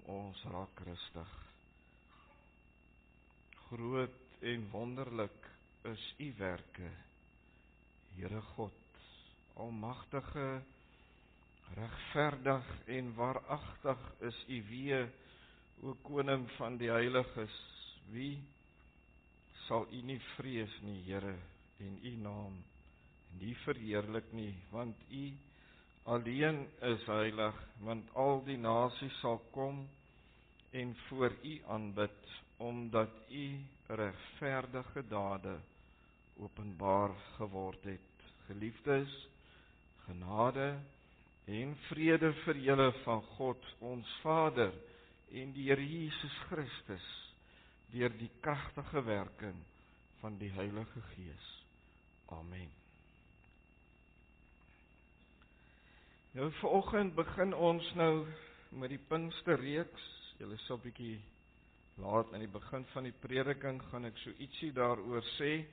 ons raak rustig. Groot en wonderlik is u werke, Here God, almagtige, regverdig en waaragtig is u weë, o Koning van die heiliges. Wie sal u nie vrees nie, Here, en u naam nie verheerlik nie, want u alleen is heilig, want al die nasies sal kom en voor u aanbid, omdat u regverdige dade openbaar geword het. Geliefdes, genade en vrede vir julle van God, ons Vader, en die Here Jesus Christus, deur die kragtige werking van die Heilige Gees. Amen. Nou, vanoggend begin ons nou met die Pinksterreeks. Julle sal 'n bietjie laat aan die begin van die prediking gaan ek so ietsie daaroor sê.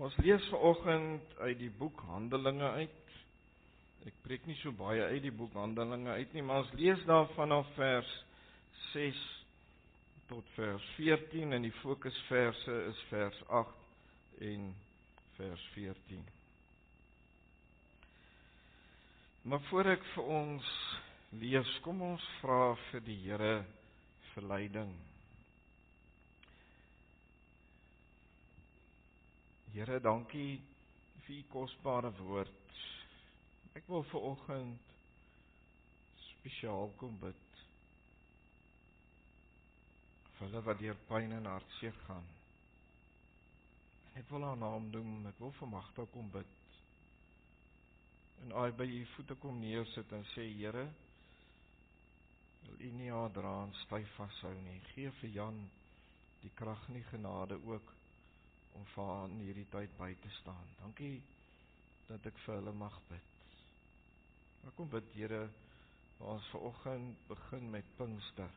Ons lees vanoggend uit die boek Handelinge uit. Ek preek nie so baie uit die boek Handelinge uit nie, maar ons lees daar vanaf vers 6 tot vers 14 en die fokusverse is vers 8 en vers 14. Maar voor ek vir ons lees, kom ons vra vir die Here vir leiding. Here, dankie vir u kosbare woord. Ek wil vanoggend spesiaal kom bid vir hulle wat deur pyn en hartseer gaan. Ek wil haar naam noem, ek wil vir Magda kom bid. En by u voete kom neersit en sê, Here, wil u nie haar dra en styf vashou nie. Gee vir Jan die krag en die genade ook om vir haar in hierdie tyd by te staan. Dankie dat ek vir hulle mag bid. Maar kom bid, Here, waar ons vanoggend begin met Pinkster.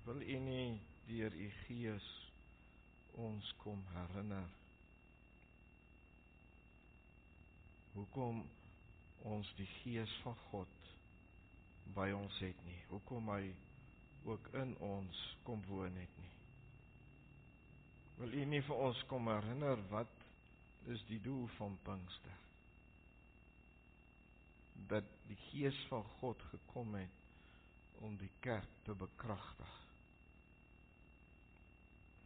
Wil u nie deur u Gees ons kom herinner hoekom ons die Gees van God by ons het nie, hoekom hy ook in ons kom woon het nie. Wil u nie vir ons kom herinner wat is die doel van Pinkster? Dat die Gees van God gekom het om die kerk te bekragtig.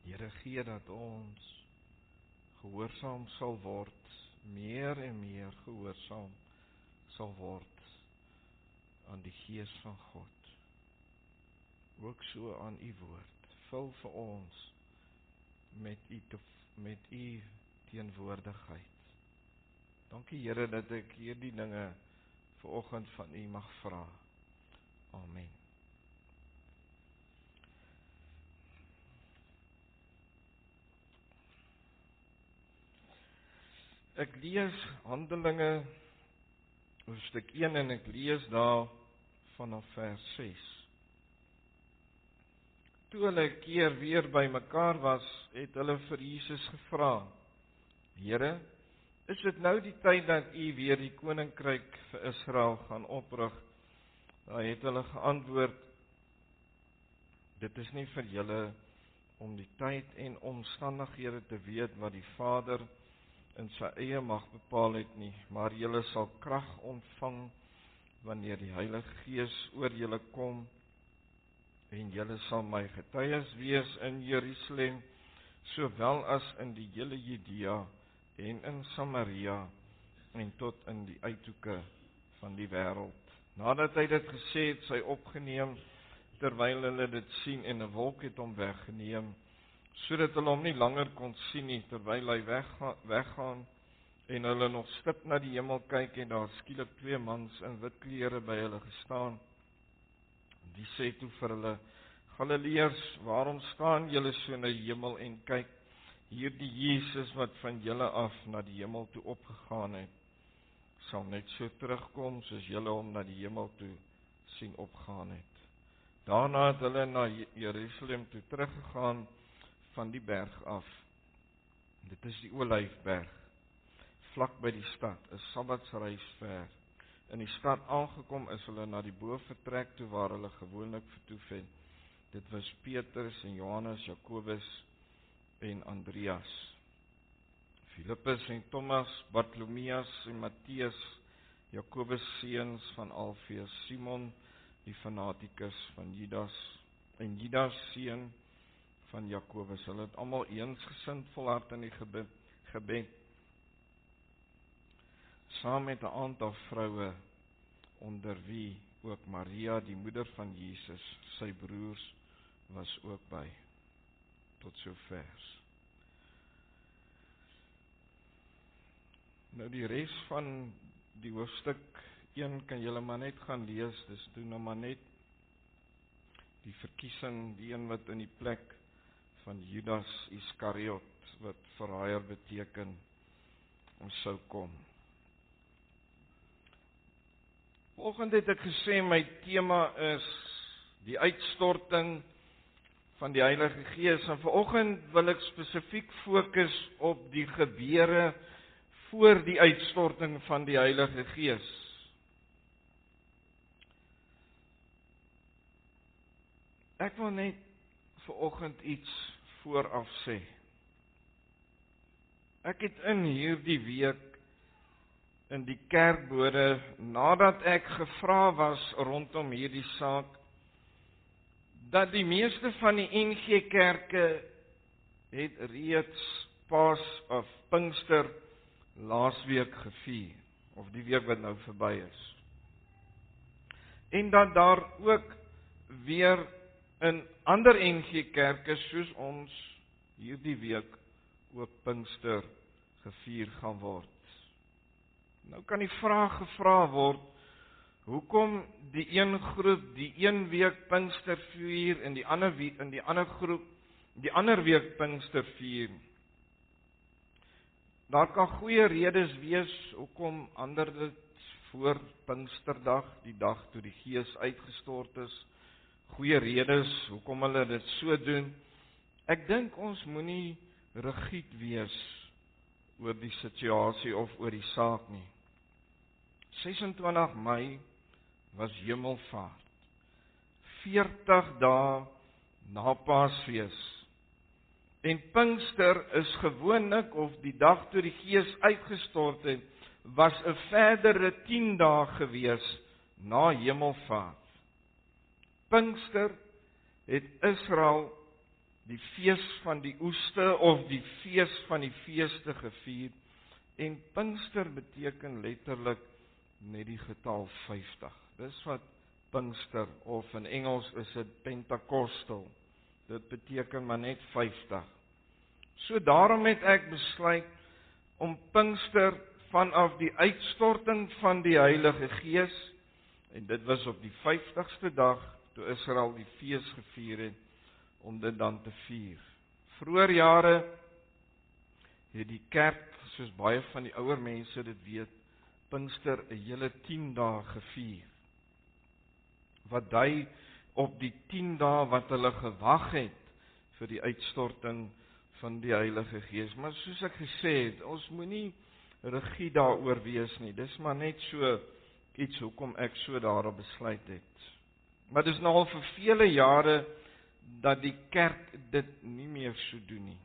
Here, gee dat ons gehoorsaam sal word, meer en meer gehoorsaam sal word aan die Gees van God. Ook so aan u woord. Vul vir ons met u teenwoordigheid. Dankie, Here, dat ek hierdie dinge vanoggend van u mag vra. Amen. Ek lees Handelinge hoofstuk 1 en ek lees daar vanaf vers 6. Toe hulle 'n keer weer by mekaar was, het hulle vir Jesus gevra, Here, is dit nou die tyd dat u weer die koninkryk vir Israel gaan oprig? Daar het hulle geantwoord, dit is nie vir julle om die tyd en omstandighede te weet wat die Vader in sy eie mag bepaal het nie, maar julle sal krag ontvang wanneer die Heilige Gees oor julle kom en julle sal my getuies wees in Jerusalem, sowel as in die hele Judea en in Samaria en tot in die uithoeke van die wêreld. Nadat hy dit gesê het, sy opgeneem terwyl hulle dit sien en 'n wolk het hom weggeneem, sodat hulle hom nie langer kon sien nie, terwyl hy weggaan en hulle nog stip na die hemel kyk en daar skielik 2 mans in wit klere by hulle gestaan. Die sê toe vir hulle, Galileërs, waarom staan julle so na die hemel en kyk? Hierdie Jesus wat van julle af na die hemel toe opgegaan het, sal net so terugkom soos julle hom na die hemel toe sien opgaan het. Daarna het hulle na Jerusalem toe teruggegaan van die berg af. Dit is die Olyfberg, vlak by die stad, 'n Sabbatsreis ver. in die stad aangekom, is hulle na die bovertrek toe waar hulle gewoonlik vertoef het. Dit was Petrus en Johannes, Jakobus en Andreas, Filippus en Thomas, Bartolomeus en Matteus, Jakobus seuns van Alfeus, Simon die fanatikus van Judas en Judas seun van Jakobus. Hulle het almal eensgesind volhard in die gebed, saam met 'n aantal vroue, onder wie ook Maria, die moeder van Jesus, sy broers, was ook by. Tot sover. Nou die res van die hoofstuk 1 kan julle maar net gaan lees. Dis toe nou maar net die verkiesing, die een wat in die plek van Judas Iskariot, wat verraaier beteken, ons sou kom. Vanoggend het ek gesê my tema is die uitstorting van die Heilige Gees, en vanoggend wil ek spesifiek fokus op die gebeure voor die uitstorting van die Heilige Gees. Ek wil net vanoggend iets vooraf sê. Ek het in hierdie week in die kerkbode, nadat ek gevra was rondom hierdie saak, dat die meeste van die NG Kerke het reeds Paas of Pinkster laasweek gevier, of die week wat nou verby is. En dat daar ook weer in ander NG Kerke soos ons hierdie week ook Pinkster gevier gaan word. Nou kan die vraag gevra word, hoekom die een groep die een week Pinkster vier en die ander groep die ander week Pinkster vier? Daar kan goeie redes wees hoekom ander dit voor Pinksterdag, die dag toe die Gees uitgestort is. Goeie redes hoekom hulle dit so doen. Ek dink ons moenie rigied wees oor die situasie of oor die saak nie. 26 Mei was Hemelvaart. 40 dae na Paasfees. En Pinkster is gewoonlik, of die dag toe die Gees uitgestort het, was 'n verdere 10 dae gewees na Hemelvaart. Pinkster het Israel die fees van die oeste of die fees van die feeste gevier, en Pinkster beteken letterlik net die getal 50. Dis wat Pinkster, of in Engels is dit Pentakostal. Dit beteken maar net 50. So daarom het ek besluit om Pinkster vanaf die uitstorting van die Heilige Gees, en dit was op die 50ste dag toe Israel die fees gevier het, om dit dan te vier. Vroeger jare het die kerk, soos baie van die ouer mense dit weet, Pinkster 'n hele 10 dae gevier. Wat dui op die 10 dae wat hulle gewag het vir die uitstorting van die Heilige Gees. Maar soos ek gesê het, ons moenie rigied daaroor wees nie. Dis maar net so iets hoekom ek so daarop besluit het. Maar dis nou al vir vele jare dat die kerk dit nie meer so doen nie.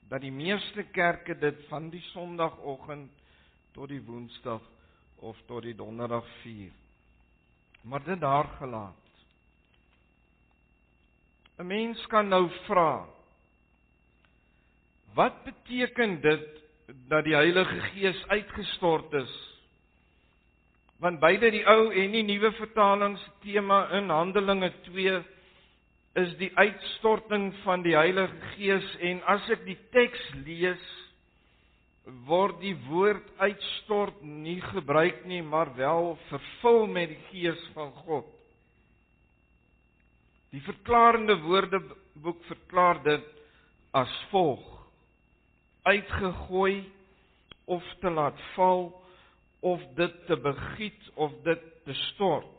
Dat die meeste kerke dit van die Sondagoggend tot die Woensdag of tot die Donderdag vier. Maar dit daar gelaat. 'n Mens kan nou vra, wat beteken dit dat die Heilige Gees uitgestort is? Want beide die ou en die nuwe vertalingstema in Handelinge 2 is die uitstorting van die Heilige Gees, en as ek die teks lees, word die woord uitstort nie gebruik nie, maar wel vervul met die Gees van God. Die verklarende woordeboek verklaar dit as volg: uitgegooi, of te laat val, of dit te begiet, of dit te stort.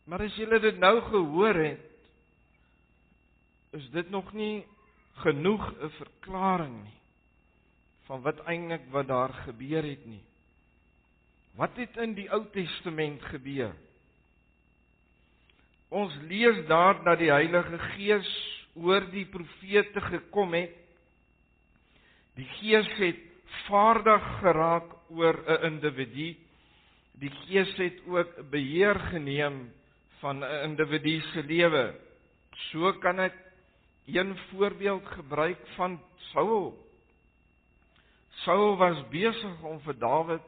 Maar as julle dit nou gehoor het, is dit nog nie genoeg 'n verklaring nie van wat daar gebeur het nie. Wat het in die Ou Testament gebeur? Ons lees daar dat die Heilige Gees oor die profete gekom het. Die Gees het vaardig geraak oor 'n individu. Die Gees het ook beheer geneem van 'n individu se lewe. So kan ek een voorbeeld gebruik van Saul. Saul was besig om vir Dawid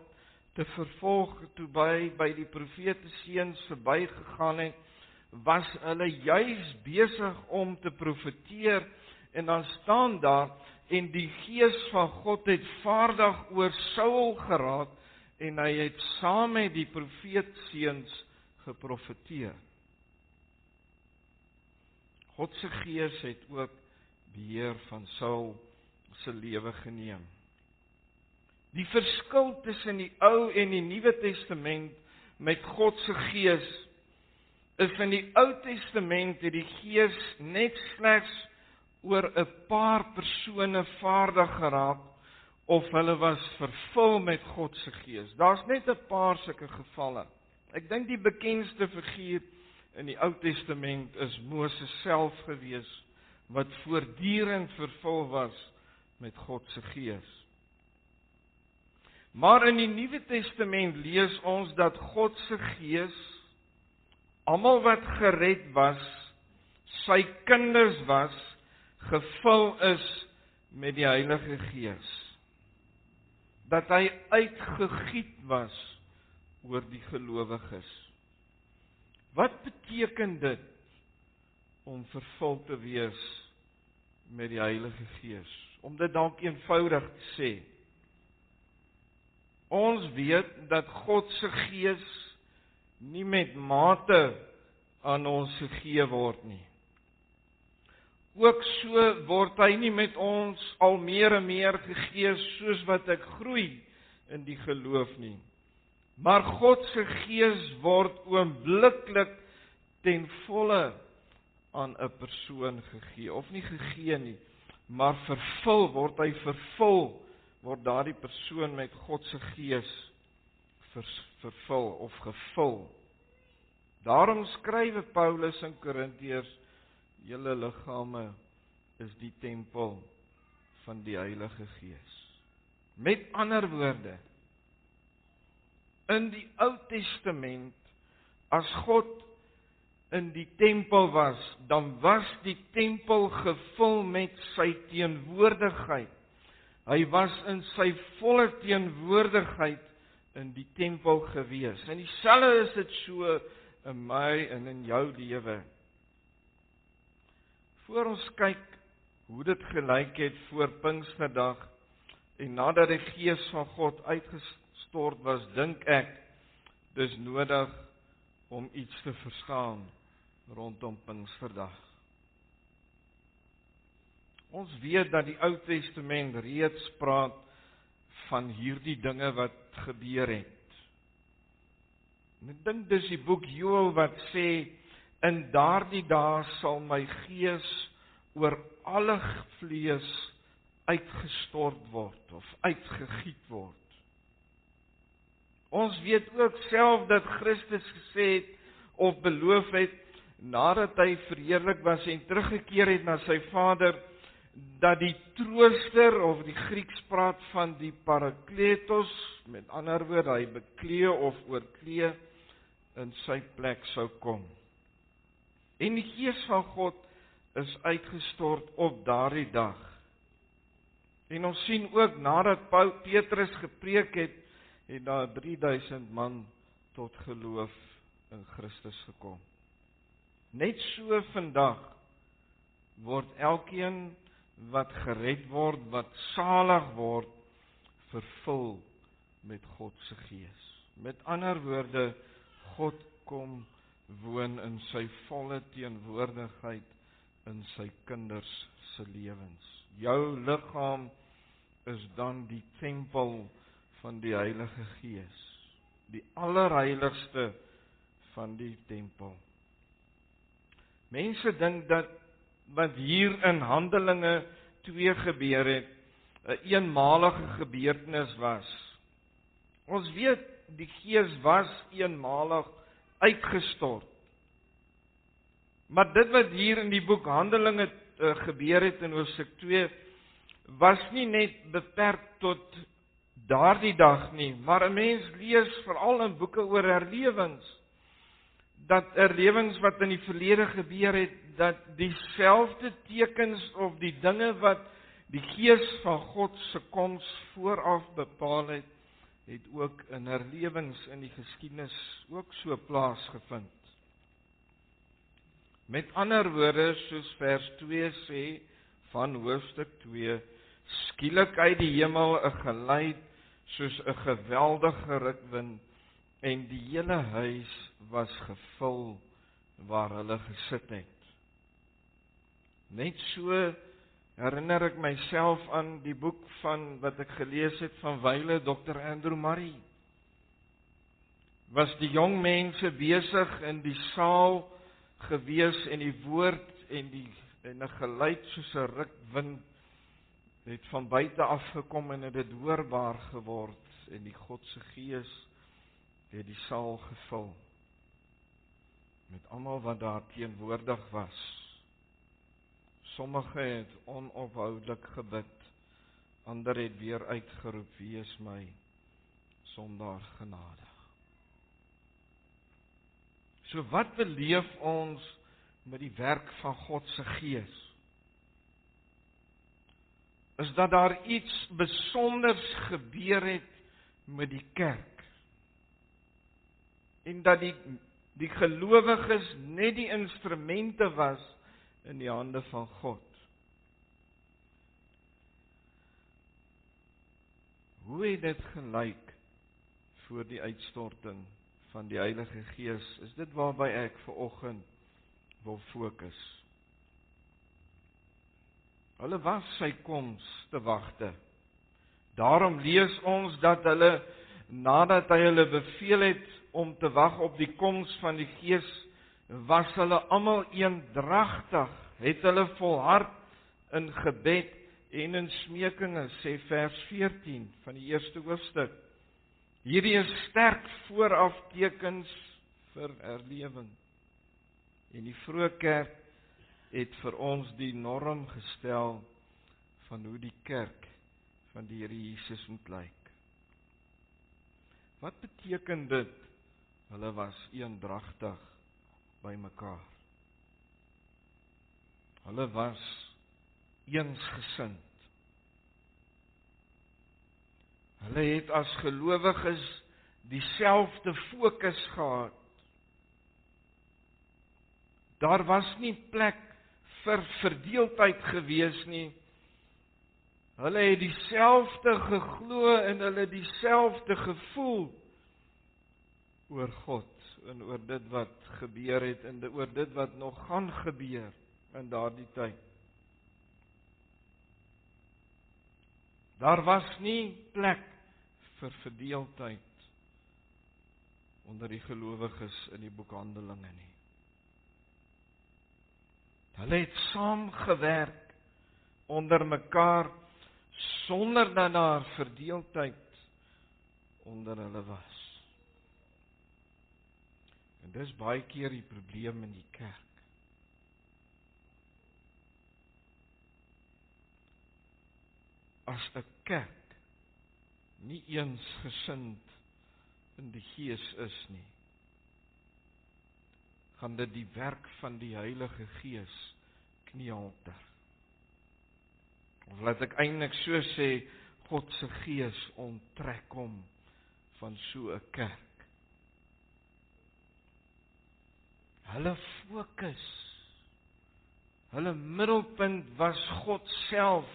te vervolg, toe by die profete seuns verbygegaan het, was hulle juis besig om te profeteer, en dan staan daar, en die Gees van God het vaardig oor Saul geraak, en hy het saam met die profeet seuns geprofeteer. God se Gees het ook beheer van Saul se lewe geneem. Die verskil tussen die Ou en die Nuwe Testament met God se Gees is in die Ou Testament het die Gees net slegs oor 'n paar persone vaardig geraak, of hulle was vervul met God se Gees. Daar's net 'n paar sulke gevalle. Ek dink die bekendste figuur in die Ou Testament is Moses self gewees, wat voortdurend vervul was met God se Gees. Maar in die Nuwe Testament lees ons dat God se Gees almal wat gered was, sy kinders was, gevul is met die Heilige Gees. Dat hy uitgegiet was oor die gelowiges. Wat beteken dit om vervul te wees met die Heilige Gees? Om dit dalk eenvoudig te sê. Ons weet dat God se Gees nie met mate aan ons gegee word nie. Ook so word hy nie met ons al meer en meer gegee soos wat ek groei in die geloof nie. Maar God se Gees word oombliklik ten volle aan 'n persoon gegee, of nie gegee nie, maar word daardie persoon met God se Gees vervul of gevul. Daarom skrywe Paulus in Korintiërs, julle liggame is die tempel van die Heilige Gees. Met ander woorde, in die Ou Testament, as God in die tempel was, dan was die tempel gevul met sy teenwoordigheid. Hy was in sy volle teenwoordigheid in die tempel gewees. En dieselfde is dit so in my en in jou lewe. Voor ons kyk hoe dit gelyk het voor Pinksterdag en nadat die Gees van God uitgestort was, dink ek dis nodig om iets te verstaan rondom Pinksterdag. Ons weet dat die Ou Testament reeds praat van hierdie dinge wat gebeur het. En ek dink dis die boek Joël wat sê, in daardie dae sal my Gees oor alle vlees uitgestort word of uitgegiet word. Ons weet ook self dat Christus gesê het of beloof het, nadat hy verheerlik was en teruggekeer het na sy Vader, dat die trooster, of die Grieks praat van die Parakletos, met ander woorde, hy beklee of oorklee, in sy plek sou kom. En die Gees van God is uitgestort op daardie dag. En ons sien ook, nadat Petrus gepreek het, het daar 3000 man tot geloof in Christus gekom. Net so vandag word elkeen wat gered word, wat salig word, vervul met God se Gees. Met ander woorde, God kom woon in sy volle teenwoordigheid in sy kinders se lewens. Jou liggaam is dan die tempel van die Heilige Gees, die allerheiligste van die tempel. Mense dink dat wat hier in Handelinge 2 gebeur het, 'n eenmalige gebeurtenis was. Ons weet die Gees was eenmalig uitgestort. Maar dit wat hier in die boek Handelinge gebeur het in hoofstuk 2 was nie net beperk tot daardie dag nie, maar 'n mens lees veral in boeke oor herlewings dat herlewings wat in die verlede gebeur het, dat dieselfde tekens of die dinge wat die Gees van God se koms vooraf bepaal het, het ook in herlewings in die geskiedenis ook so plaasgevind. Met ander woorde, soos vers 2 sê van hoofstuk 2, skielik uit die hemel 'n geluid soos 'n geweldige rukwind en die hele huis was gevul waar hulle gesit het. Net so herinner ek myself aan die boek van wat ek gelees het van wyle Dr. Andrew Murray. Was die jong mense besig in die saal gewees en die woord en 'n geluid soos 'n rukwind het van buite af gekom en het dit hoorbaar geword en die God se Gees het die saal gevul met almal wat daar teenwoordig was. Sommige het onophoudelik gebid, ander het weer uitgeroep, wie is my sondaar genadig. So wat beleef ons met die werk van God se Gees? Is dat daar iets besonders gebeur het met die kerk. En dat die gelowiges net die instrumente was in die hande van God. Hoe het dit gelyk voor die uitstorting van die Heilige Gees? Is dit waarby ek vanoggend wil fokus. Hulle was sy koms te wagte. Daarom lees ons dat hulle, nadat hy hulle beveel het om te wag op die koms van die Gees, was hulle almal eendragtig, het hulle volhard in gebed en in smekinge, sê vers 14 van die eerste hoofstuk. Hierdie is sterk vooraftekens vir herlewing. En die vroeë kerk het vir ons die norm gestel van hoe die kerk van die Here Jesus moet lyk. Wat beteken dit? Hulle was eendragtig by mekaar. Hulle was eensgesind. Hulle het as gelowiges dieselfde fokus gehad. Daar was nie plek vir verdeeldheid gewees nie. Hulle het dieselfde geglo en hulle dieselfde gevoel oor God en oor dit wat gebeur het en oor dit wat nog gaan gebeur in daardie tyd. Daar was nie plek vir verdeeldheid onder die gelowiges in die boek Handelinge nie. Hulle het saamgewerk onder mekaar sonder dat daar verdeeldheid onder hulle was. En dis baie keer die probleem in die kerk. As 'n kerk nie eensgesind in die Gees is nie, gaan dit die werk van die Heilige Gees knielter. Of laat ek eintlik so sê, God se Gees onttrek hom van so 'n kerk. Hulle fokus, hulle middelpunt was God self.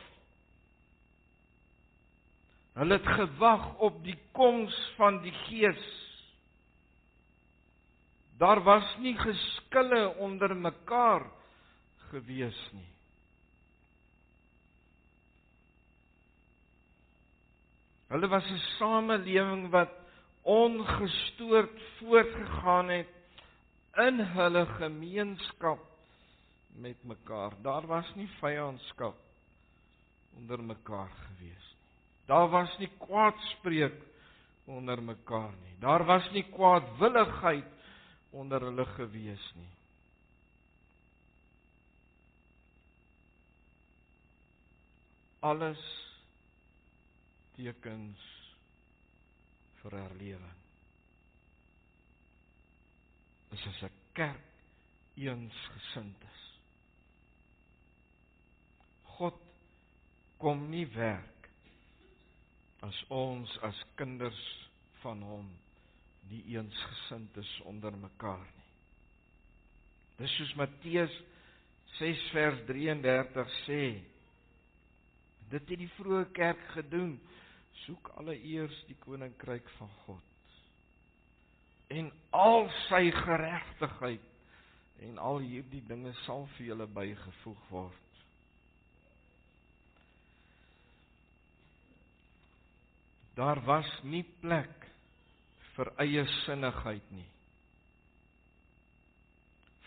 Hulle het gewag op die koms van die Gees. Daar was nie geskille onder mekaar gewees nie. Hulle was 'n samelewing wat ongestoord voortgegaan het in hulle gemeenskap met mekaar. Daar was nie vyandskap onder mekaar gewees nie. Daar was nie kwaadspreek onder mekaar nie. Daar was nie kwaadwilligheid onder hulle gewees nie. Alles tekens vir herlewing. Dis as 'n kerk eensgesind is. God kom nie werk as ons as kinders van hom nie eensgesind is onder mekaar nie. Dis soos Matteus 6 vers 33 sê. Dit het die vroeë kerk gedoen. Soek alleeers die koninkryk van God. En al sy geregtigheid en al hierdie dinge sal vir julle bygevoeg word. Daar was nie plek vir eie sinnigheid nie.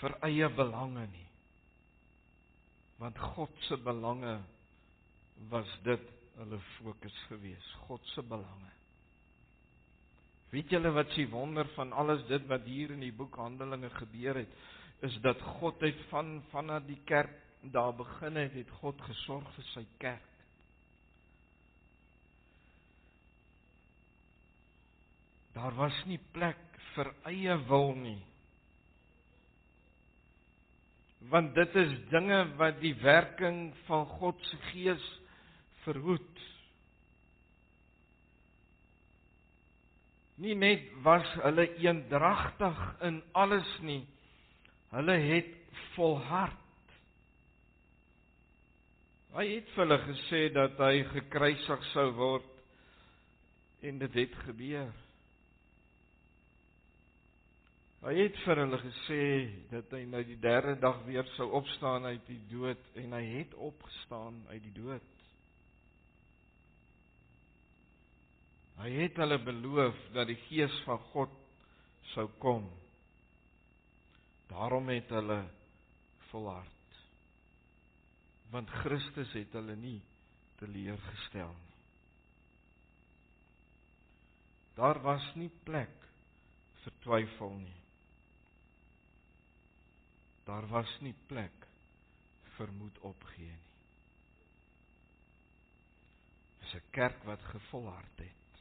Vir eie belange nie. Want God se belange was dit hulle fokus gewees. God se belange. Weet julle wat s'ie wonder van alles dit wat hier in die boek Handelinge gebeur het, is dat God het vanaf die kerk daar begin het God gesorg vir sy kerk. Daar was nie plek vir eie wil nie. Want dit is dinge wat die werking van God se Gees verhoed. Nie net was hulle eendragtig in alles nie, hulle het volhard. Hy het vir hulle gesê dat hy gekruisig sou word en dit het gebeur. Hy het vir hulle gesê dat hy nou die 3de dag weer sou opstaan uit die dood en hy het opgestaan uit die dood. Hy het hulle beloof dat die Gees van God sou kom. Daarom het hulle volhard. Want Christus het hulle nie teleurgestel nie. Daar was nie plek vir twyfel nie. Daar was nie plek vir moed opgee nie. Dis 'n kerk wat gevolhard het.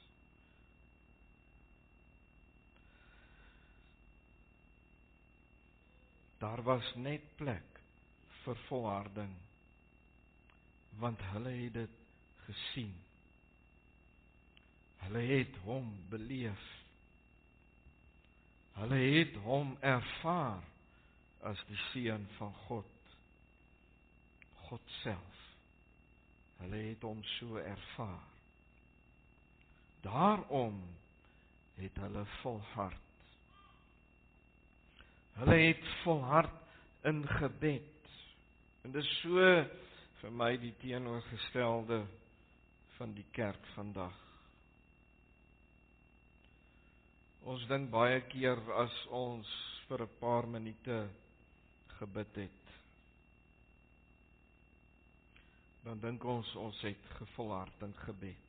Daar was net plek vir volharding, want hulle het dit gesien. Hulle het hom beleef. Hulle het hom ervaar as die Seun van God. God self. Hulle het hom so ervaar. Daarom het hulle volhard. Hulle het volhard in gebed. En dis so vir my die teenoorgestelde van die kerk vandag. Ons dink baie keer as ons vir 'n paar minute gebid het, dan dink ons het gevolhard in gebed.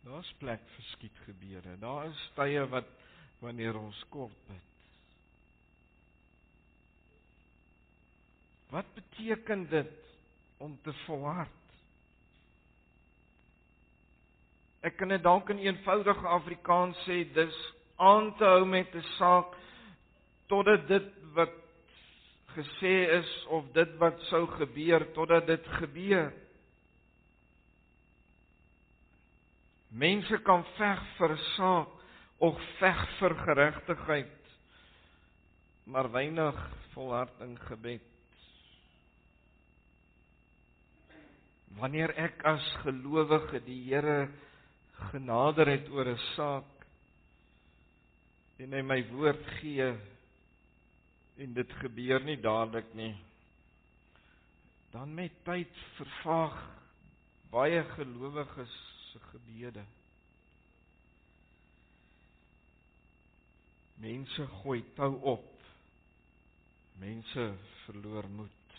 Daar's plek vir skietgebeure. Daar is tye wanneer ons kort bid. Wat beteken dit om te volhard? Ek kan dit dalk in eenvoudige Afrikaans sê, dis aan te hou met 'n saak totdat dit wat gesê is of dit wat sou gebeur, totdat dit gebeur. Mense kan veg vir 'n saak of veg vir geregtigheid, maar weinig volhard in gebed. Wanneer ek as gelowige die Here genader het oor 'n saak en hy my woord gee en dit gebeur nie dadelik nie, dan met tyd vervaag baie gelowiges se gebede. Mense gooi tou op. Mense verloor moed.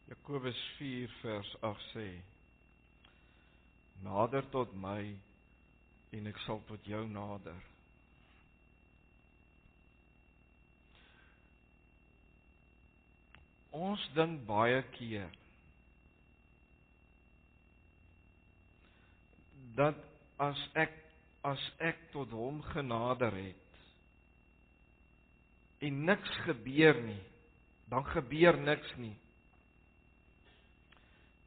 Jakobus 4 vers 8 sê: Nader tot my en ek sal tot jou nader. Ons dink baie keer dat as ek tot hom genader het en niks gebeur nie, dan gebeur niks nie.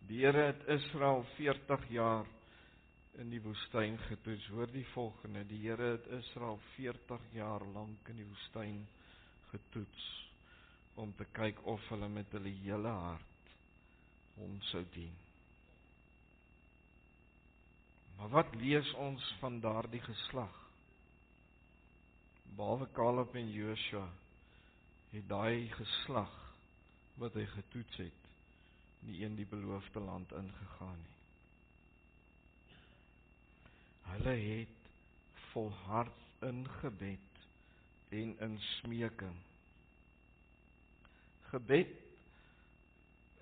Die Here het Israel 40 jaar in die woestyn getoets. Hoor die volgende: die Here het Israel 40 jaar lank in die woestyn getoets om te kyk of hulle met hulle hele hart hom sou dien. Maar wat lees ons van daardie geslag? Behalwe Caleb en Joshua het daai geslag wat hy getoets het, nie in die beloofde land ingegaan nie. Hulle het volhard in gebed en in smeking. Gebed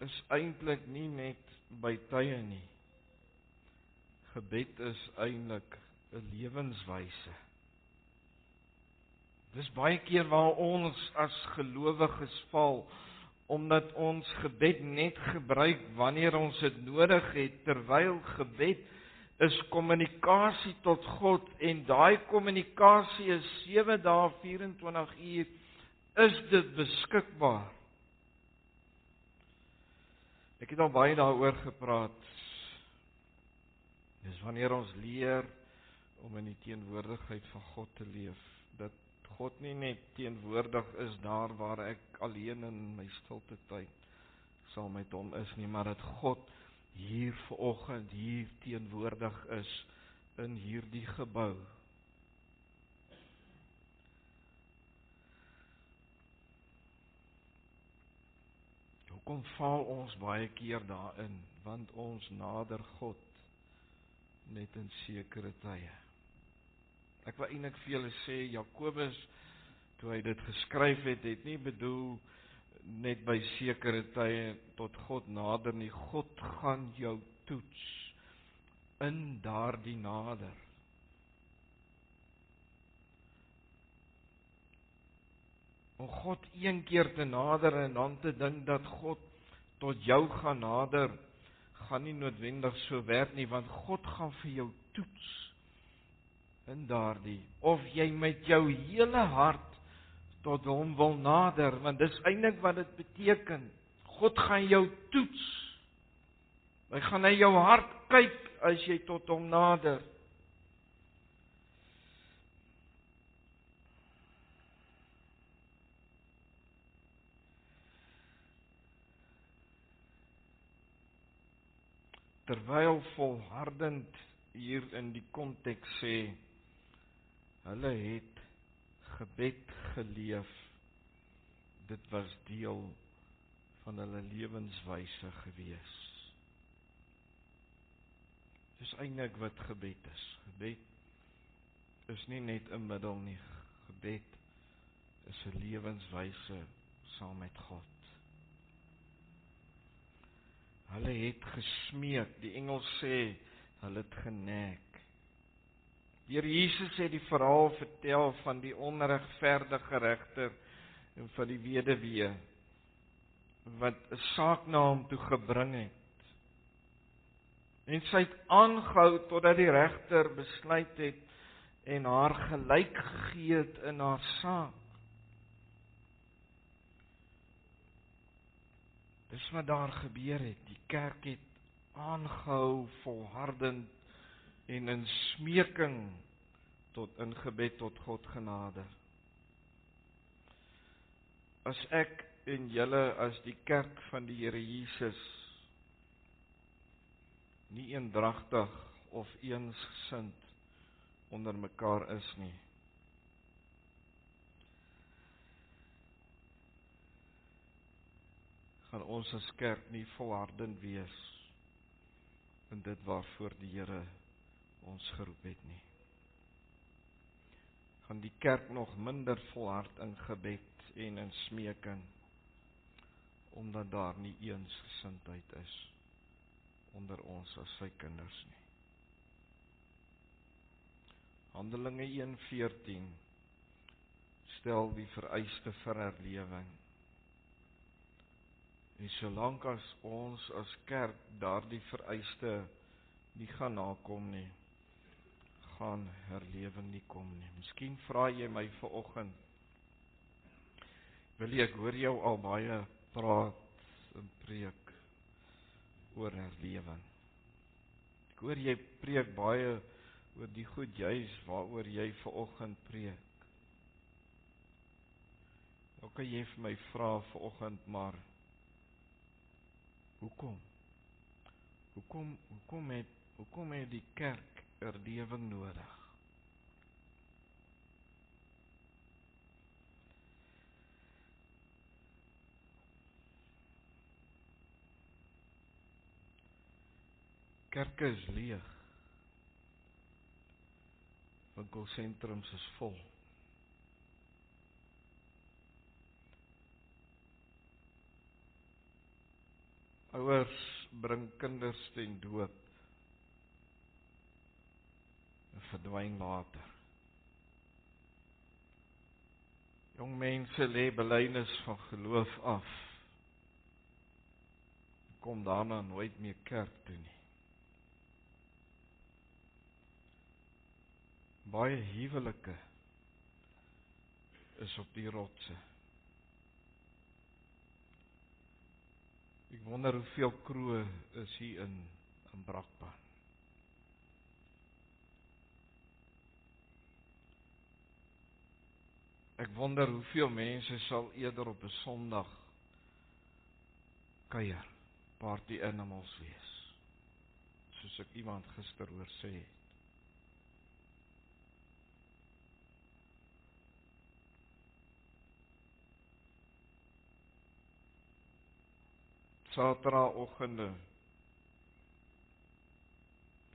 is eintlik nie net by tye nie. Gebed is eintlik 'n lewenswyse. Dis baie keer waar ons as gelowiges val, omdat ons gebed net gebruik wanneer ons dit nodig het, terwyl gebed is kommunikasie tot God, en daai kommunikasie is 7 dae 24 uur is dit beskikbaar. Ek het al baie daaroor gepraat. Dis wanneer ons leer om in die teenwoordigheid van God te leef, dat God nie net teenwoordig is daar waar ek alleen in my stilte tyd saam met hom is nie, maar dat God hier vanoggend hier teenwoordig is in hierdie gebou. Hoekom val ons baie keer daarin? Want ons nader God net in sekere tye. Ek wil eintlik vir julle sê, Jakobus, toe hy dit geskryf het, het nie bedoel net by sekere tye tot God nader nie. God gaan jou toets in daardie nader. Om God een keer te nader en dan te dink dat God tot jou gaan nader, gaan nie noodwendig so werk nie, want God gaan vir jou toets in daardie, of jy met jou hele hart tot hom wil nader, want dis eintlik wat dit beteken. God gaan jou toets. Hy gaan na jou hart kyk as jy tot hom nader. Terwyl volhardend hier in die konteks sê, hulle het gebed geleef. Dit was deel van hulle lewenswyse gewees. Dis eintlik wat gebed is. Gebed is nie net 'n middel nie. Gebed is 'n lewenswyse saam met God. Hulle het gesmeek, die Engels sê, hulle het genek. Die Here Jesus het die verhaal vertel van die onregverdige regter en van die weduwee wat 'n saak na hom toe gebring het. En sy het aangehou totdat die regter besluit het en haar gelyk gegee het in haar saak. Dis wat daar gebeur het. Die kerk het aangehou volhardend en in smeking tot in gebed tot God genader. As ek en julle as die kerk van die Here Jesus nie eendragtig of eensgesind onder mekaar is nie, gaan ons as kerk nie volhardend wees in dit waarvoor die Here ons geroep het nie. Gaan die kerk nog minder volhard in gebed en in smeking omdat daar nie eensgesindheid is onder ons as sy kinders nie. Handelinge 1:14 stel die vereiste vir herlewing. En solank as ons as kerk daardie vereiste nie gaan nakom nie, gaan herlewing nie kom nie. Miskien vra jy my vanoggend, Willie, ek hoor jou al baie praat en preek oor herlewing. Ek hoor jy preek baie oor die goed juis waaroor jy vanoggend preek. Nou kan jy vir my vra vanoggend, maar hoekom? Hoekom het die kerk herlewing nodig? Kerke is leeg. Winkelsentrums is vol. Ouers bring kinders ten doop en verdwyn later. Jong mense lê belydenis van geloof af. Kom daarna nooit meer kerk toe nie. Baie huwelike is op die rotse. Ek wonder hoeveel kroe is hier in Brakpan. Ek wonder hoeveel mense sal eerder op 'n Sondag kuier, party animals wees, soos ek iemand gister hoor sê. Saterdagoggende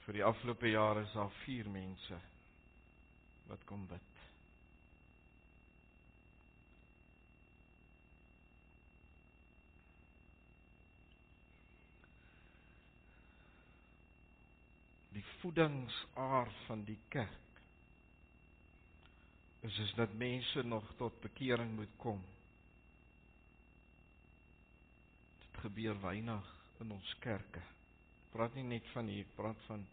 vir die afgelope jare is daar 4 mense wat kom bid. Die voedingsaar van die kerk is dat mense nog tot bekering moet kom. Dit gebeur weinig in ons kerke. Ek praat nie net van hier, ek praat van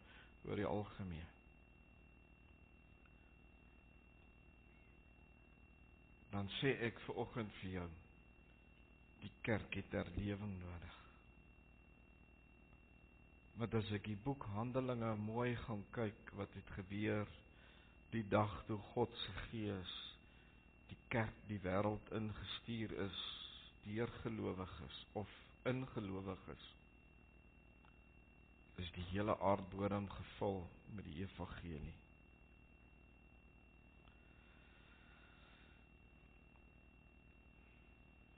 oor die algemeen. Dan sê ek vanoggend vir jou, die kerk het herlewing nodig. Maar as ek die boek Handelinge mooi gaan kyk, wat het gebeur die dag toe God se Gees die kerk die wêreld ingestuur is, deur gelowiges of ingelowiges, is die hele aardbodem gevul met die evangelie.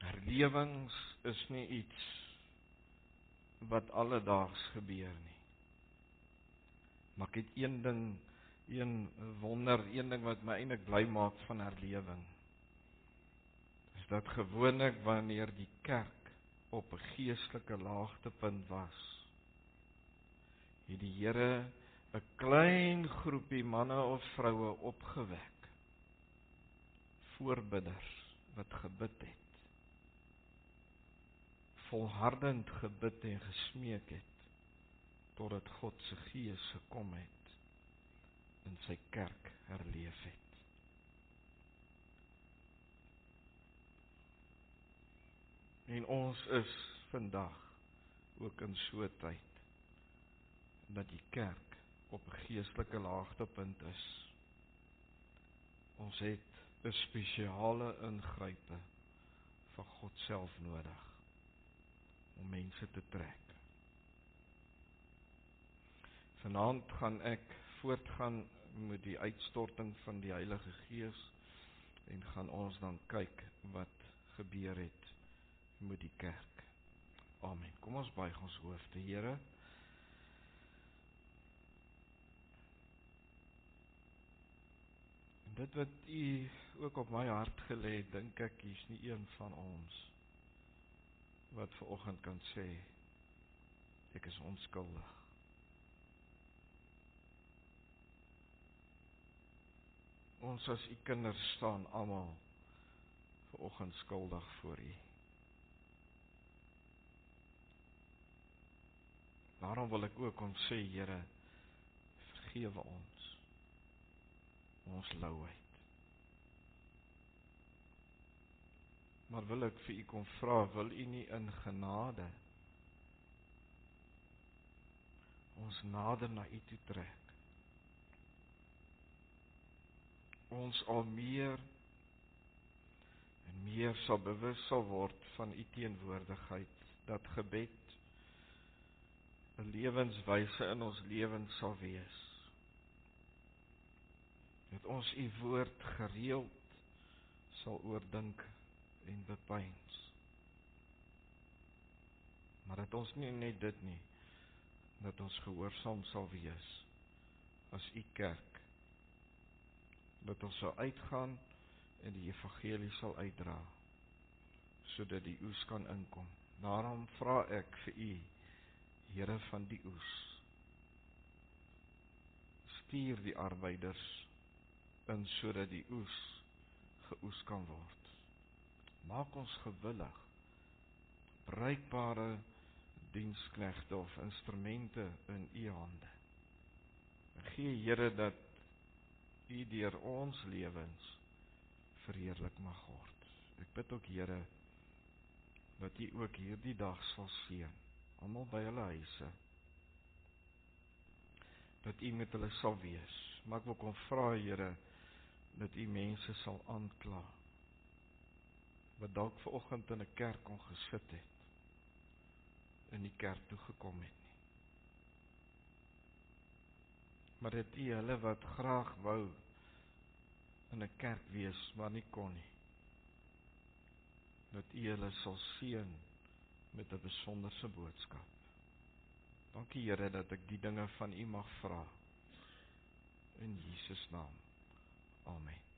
Herlewings is nie iets wat alledaags gebeur nie. Maar ek het een ding wat my eintlik bly maak van herlewing, is dat gewoonlik wanneer die kerk op 'n geestelike laagtepunt was, het die Here 'n klein groepie manne of vroue opgewek, voorbidders wat gebid het, volhardend gebid en gesmeek het, totdat God se Gees gekom het en sy kerk herleef het. En ons is vandag ook in so 'n tyd dat die kerk op 'n geestelike laagtepunt is. Ons het 'n spesiale ingrype van God self nodig om mense te trek. Vanaand gaan ek voortgaan met die uitstorting van die Heilige Gees en gaan ons dan kyk wat gebeur het met die kerk. Amen. Kom ons buig ons hoofde, Here. En dit wat U ook op my hart gelê het, dink ek hier's nie een van ons wat vanoggend kan sê, ek is onskuldig. Ons as u kinders staan almal vanoggend skuldig voor u. Daarom wil ek ook kom sê, Here, vergewe ons louheid. Maar wil ek vir u kom vra, wil u nie in genade ons nader na u toe trek? Ons al meer en meer sal bewus sal word van u teenwoordigheid, dat gebed 'n lewenswyse in ons lewens sal wees. Dat ons u woord gereeld sal oordink en bepeins. Maar dat ons nie net dit nie, dat ons gehoorsaam sal wees as u kerk. Dat ons sal uitgaan en die evangelie sal uitdra, sodat die oes kan inkom. Daarom vra ek vir u, Here van die oes, stuur die arbeiders in sodat die oes geoes kan word. Maak ons gewillig, bruikbare diensknegte of instrumente in u hande. Gee, Here, dat u deur ons lewens verheerlik mag word. Ek bid ook, Here, dat u ook hierdie dag sal seën, almal by hulle huise, dat u met hulle sal wees. Maar ek wil kom vra, Here, dat u mense sal aankla, wat dalk vanoggend in 'n kerk kon gesit het, in die kerk toe gekom het nie. Maar dat u hulle wat graag wou in 'n kerk wees, maar nie kon nie, dat u hulle sal seën met 'n besonderse boodskap. Dankie, Here, dat ek die dinge van u mag vra. In Jesus naam. Amen.